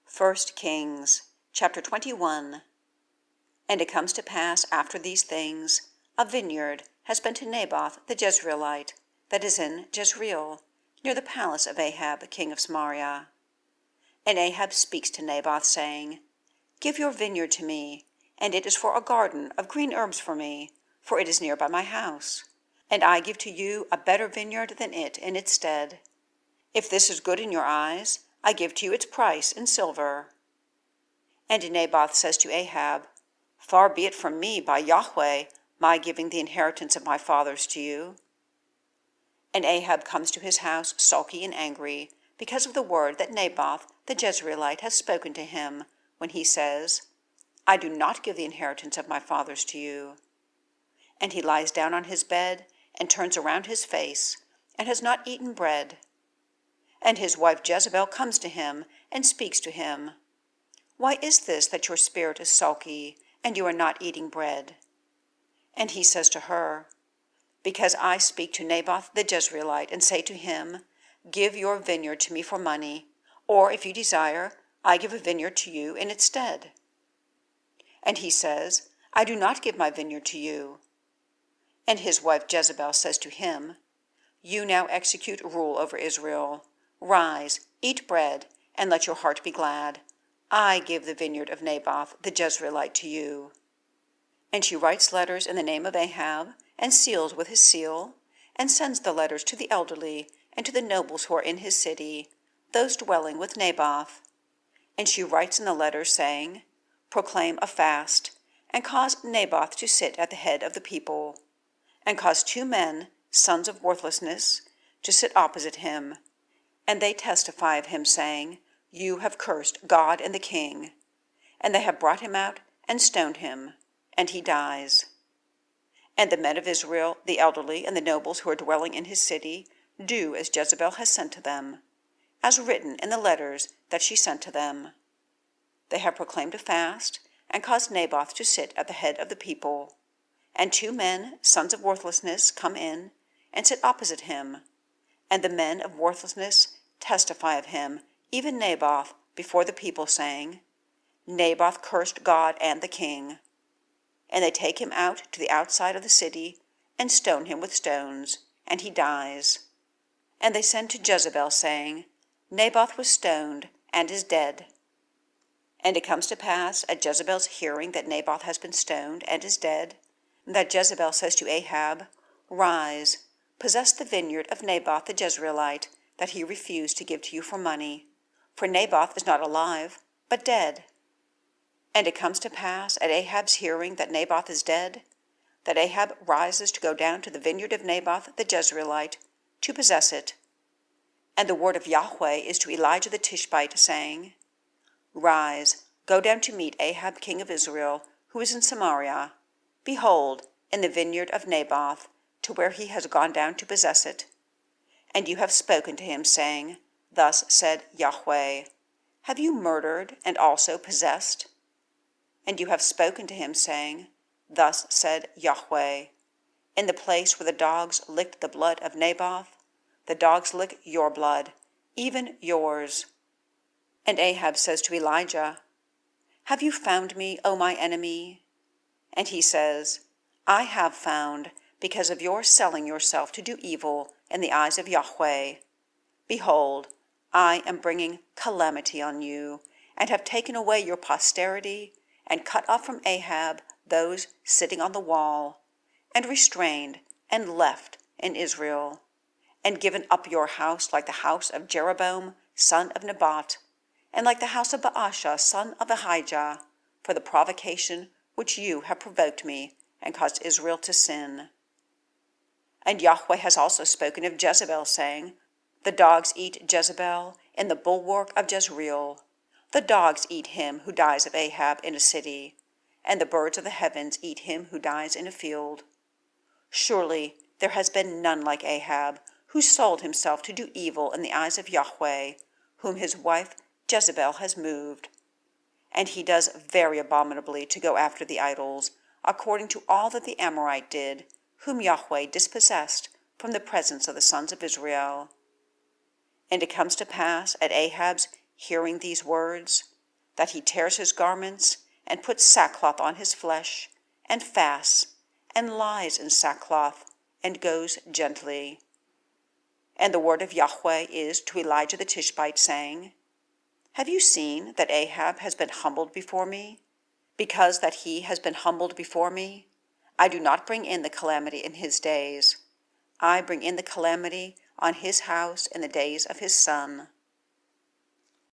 1 Kings, chapter 21. And it comes to pass after these things, a vineyard has been to Naboth the Jezreelite, that is in Jezreel, near the palace of Ahab, king of Samaria. And Ahab speaks to Naboth, saying, Give your vineyard to me, and it is for a garden of green herbs for me, for it is near by my house. And I give to you a better vineyard than it in its stead. If this is good in your eyes, I give to you its price in silver. And Naboth says to Ahab, Far be it from me, by Yahweh, my giving the inheritance of my fathers to you. And Ahab comes to his house sulky and angry, because of the word that Naboth the Jezreelite has spoken to him, when he says, I do not give the inheritance of my fathers to you. And he lies down on his bed, and turns around his face, and has not eaten bread. And his wife Jezebel comes to him, and speaks to him, Why is this that your spirit is sulky, and you are not eating bread? And he says to her, Because I speak to Naboth the Jezreelite, and say to him, Give your vineyard to me for money, or if you desire, I give a vineyard to you in its stead. And he says, I do not give my vineyard to you. And his wife Jezebel says to him, You now execute rule over Israel. Rise, eat bread, and let your heart be glad. I give the vineyard of Naboth the Jezreelite to you. And she writes letters in the name of Ahab, and seals with his seal, and sends the letters to the elderly and to the nobles who are in his city, those dwelling with Naboth. And she writes in the letters, saying, Proclaim a fast, and cause Naboth to sit at the head of the people, and cause 2 men, sons of worthlessness, to sit opposite him. And they testify of him, saying, You have cursed God and the king. And they have brought him out and stoned him, and he dies. And the men of Israel, the elderly, and the nobles who are dwelling in his city, do as Jezebel has sent to them, as written in the letters that she sent to them. They have proclaimed a fast, and caused Naboth to sit at the head of the people. And 2 men, sons of worthlessness, come in, and sit opposite him. And the men of worthlessness testify of him, even Naboth, before the people, saying, Naboth cursed God and the king. And they take him out to the outside of the city, and stone him with stones, and he dies. And they send to Jezebel, saying, Naboth was stoned, and is dead. And it comes to pass, at Jezebel's hearing that Naboth has been stoned, and is dead, that Jezebel says to Ahab, Rise, possess the vineyard of Naboth the Jezreelite, that he refused to give to you for money. For Naboth is not alive, but dead. And it comes to pass, at Ahab's hearing that Naboth is dead, that Ahab rises to go down to the vineyard of Naboth the Jezreelite, to possess it. And the word of Yahweh is to Elijah the Tishbite, saying, Rise, go down to meet Ahab king of Israel, who is in Samaria. Behold, in the vineyard of Naboth, to where he has gone down to possess it. And you have spoken to him, saying, Thus said Yahweh, Have you murdered and also possessed? And you have spoken to him, saying, Thus said Yahweh, In the place where the dogs licked the blood of Naboth, the dogs lick your blood, even yours. And Ahab says to Elijah, Have you found me, O my enemy? And he says, I have found, because of your selling yourself to do evil in the eyes of Yahweh. Behold, I am bringing calamity on you, and have taken away your posterity, and cut off from Ahab those sitting on the wall, and restrained and left in Israel, and given up your house like the house of Jeroboam, son of Nebat, and like the house of Baasha, son of Ahijah, for the provocation which you have provoked me, and caused Israel to sin. And Yahweh has also spoken of Jezebel, saying, The dogs eat Jezebel in the bulwark of Jezreel. The dogs eat him who dies of Ahab in a city, and the birds of the heavens eat him who dies in a field. Surely there has been none like Ahab, who sold himself to do evil in the eyes of Yahweh, whom his wife Jezebel has moved. And he does very abominably to go after the idols, according to all that the Amorite did, whom Yahweh dispossessed from the presence of the sons of Israel. And it comes to pass, at Ahab's hearing these words, that he tears his garments, and puts sackcloth on his flesh, and fasts, and lies in sackcloth, and goes gently. And the word of Yahweh is to Elijah the Tishbite, saying, Have you seen that Ahab has been humbled before me? Because that he has been humbled before me, I do not bring in the calamity in his days. I bring in the calamity on his house in the days of his son.